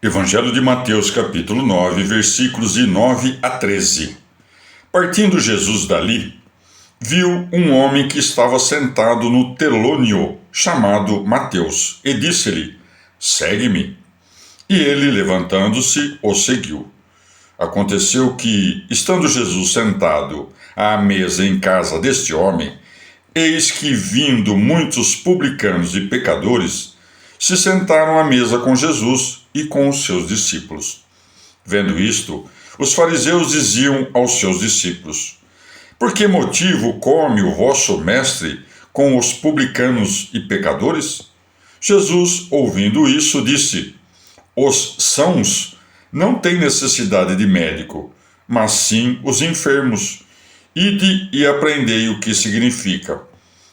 Evangelho de Mateus, capítulo 9, versículos de 9 a 13. Partindo Jesus dali, viu um homem que estava sentado no telônio, chamado Mateus, e disse-lhe: Segue-me. E ele, levantando-se, o seguiu. Aconteceu que, estando Jesus sentado à mesa em casa deste homem, eis que, vindo muitos publicanos e pecadores, se sentaram à mesa com Jesus e com os seus discípulos. Vendo isto, os fariseus diziam aos seus discípulos: Por que motivo come o vosso mestre com os publicanos e pecadores? Jesus, ouvindo isso, disse: Os sãos não têm necessidade de médico, mas sim os enfermos. Ide e aprendei o que significa: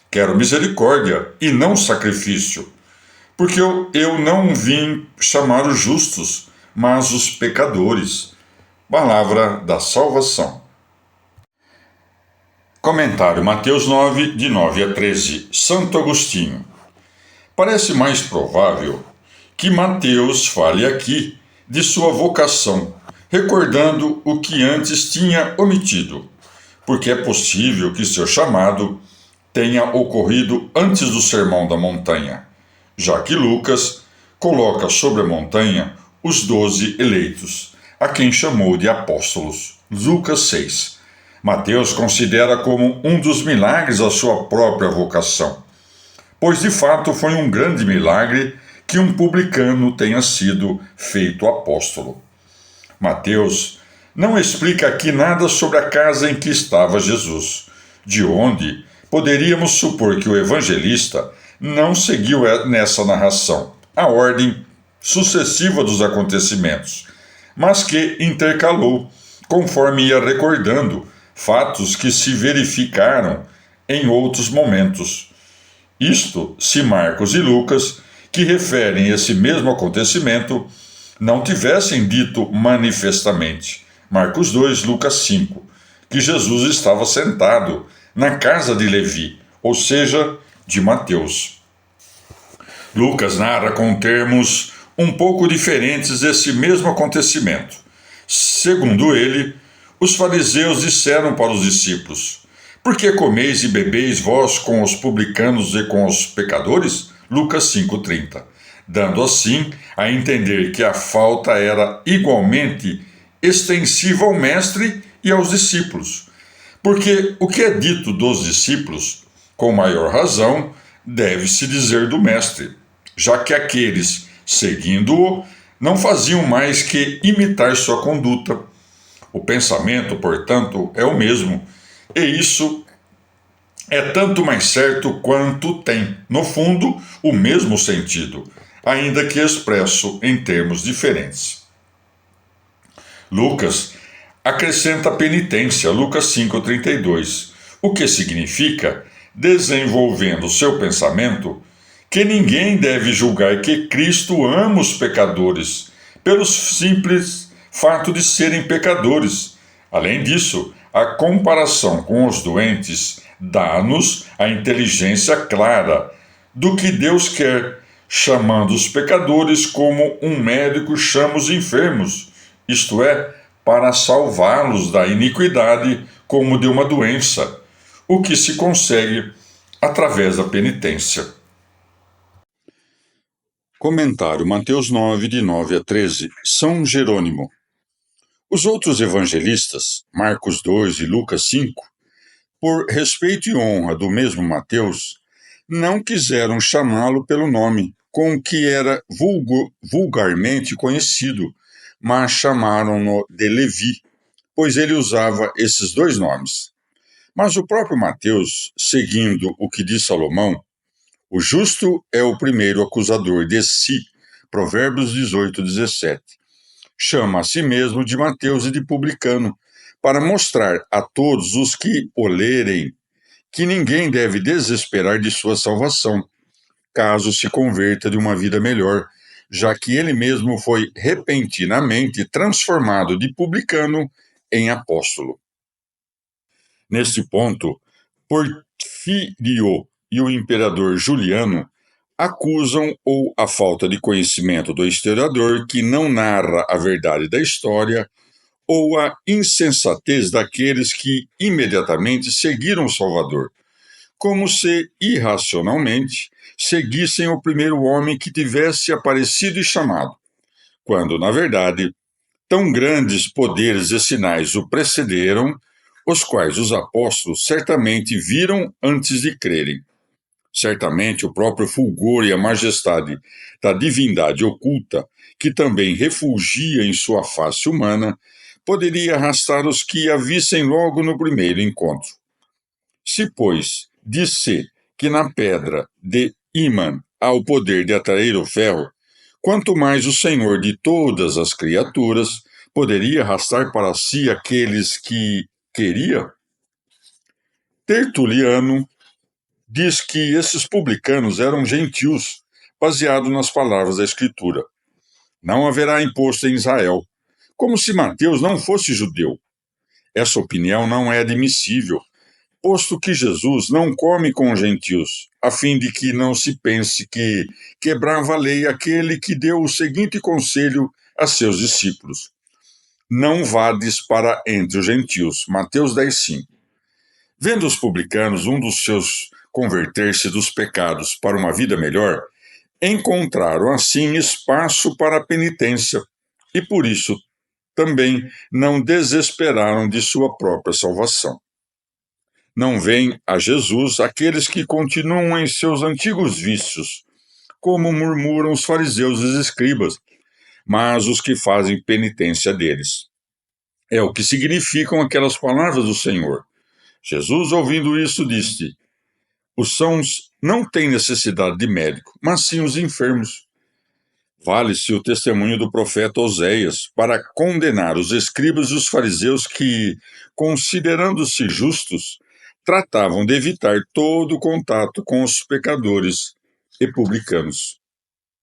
Quero misericórdia e não sacrifício, porque eu não vim chamar os justos, mas os pecadores. Palavra da salvação. Comentário Mateus 9, de 9 a 13. Santo Agostinho. Parece mais provável que Mateus fale aqui de sua vocação, recordando o que antes tinha omitido, porque é possível que seu chamado tenha ocorrido antes do Sermão da Montanha, já que Lucas coloca sobre a montanha os 12 eleitos, a quem chamou de apóstolos. Lucas 6. Mateus considera como um dos milagres a sua própria vocação, pois de fato foi um grande milagre que um publicano tenha sido feito apóstolo. Mateus não explica aqui nada sobre a casa em que estava Jesus, de onde poderíamos supor que o evangelista não seguiu nessa narração a ordem sucessiva dos acontecimentos, mas que intercalou, conforme ia recordando, fatos que se verificaram em outros momentos. Isto se Marcos e Lucas, que referem esse mesmo acontecimento, não tivessem dito manifestamente, Marcos 2, Lucas 5, que Jesus estava sentado na casa de Levi, ou seja, de Mateus. Lucas narra com termos um pouco diferentes esse mesmo acontecimento. Segundo ele, os fariseus disseram para os discípulos: Por que comeis e bebeis vós com os publicanos e com os pecadores? Lucas 5,30. Dando assim a entender que a falta era igualmente extensiva ao mestre e aos discípulos. Porque o que é dito dos discípulos, com maior razão, deve-se dizer do mestre, já que aqueles, seguindo-o, não faziam mais que imitar sua conduta. O pensamento, portanto, é o mesmo, e isso é tanto mais certo quanto tem, no fundo, o mesmo sentido, ainda que expresso em termos diferentes. Lucas acrescenta penitência, Lucas 5,32, o que significa, desenvolvendo seu pensamento, que ninguém deve julgar que Cristo ama os pecadores, pelo simples fato de serem pecadores. Além disso, a comparação com os doentes dá-nos a inteligência clara do que Deus quer, chamando os pecadores como um médico chama os enfermos, isto é, para salvá-los da iniquidade como de uma doença, o que se consegue através da penitência. Comentário Mateus 9, de 9 a 13. São Jerônimo. Os outros evangelistas, Marcos 2 e Lucas 5, por respeito e honra do mesmo Mateus, não quiseram chamá-lo pelo nome com que era vulgarmente conhecido, mas chamaram-no de Levi, pois ele usava esses dois nomes. Mas o próprio Mateus, seguindo o que diz Salomão, o justo é o primeiro acusador de si, Provérbios 18, 17. Chama a si mesmo de Mateus e de publicano, para mostrar a todos os que o lerem que ninguém deve desesperar de sua salvação, caso se converta de uma vida melhor, já que ele mesmo foi repentinamente transformado de publicano em apóstolo. Neste ponto, Porfírio e o imperador Juliano acusam ou a falta de conhecimento do historiador que não narra a verdade da história, ou a insensatez daqueles que imediatamente seguiram o Salvador, como se irracionalmente seguissem o primeiro homem que tivesse aparecido e chamado, quando, na verdade, tão grandes poderes e sinais o precederam, os quais os apóstolos certamente viram antes de crerem. Certamente o próprio fulgor e a majestade da divindade oculta, que também refugia em sua face humana, poderia arrastar os que a vissem logo no primeiro encontro. Se, pois, disse que na pedra de ímã há o poder de atrair o ferro, quanto mais o Senhor de todas as criaturas poderia arrastar para si aqueles que queria? Tertuliano diz que esses publicanos eram gentios, baseado nas palavras da Escritura. Não haverá imposto em Israel, como se Mateus não fosse judeu. Essa opinião não é admissível, posto que Jesus não come com os gentios, a fim de que não se pense que quebrava a lei aquele que deu o seguinte conselho a seus discípulos: não vades para entre os gentios. Mateus 10:5. Vendo os publicanos um dos seus converter-se dos pecados para uma vida melhor, encontraram assim espaço para a penitência e por isso também não desesperaram de sua própria salvação. Não vêm a Jesus aqueles que continuam em seus antigos vícios, como murmuram os fariseus e os escribas, mas os que fazem penitência deles. É o que significam aquelas palavras do Senhor. Jesus, ouvindo isso, disse: os sãos não têm necessidade de médico, mas sim os enfermos. Vale-se o testemunho do profeta Oséias para condenar os escribas e os fariseus que, considerando-se justos, tratavam de evitar todo contato com os pecadores e publicanos.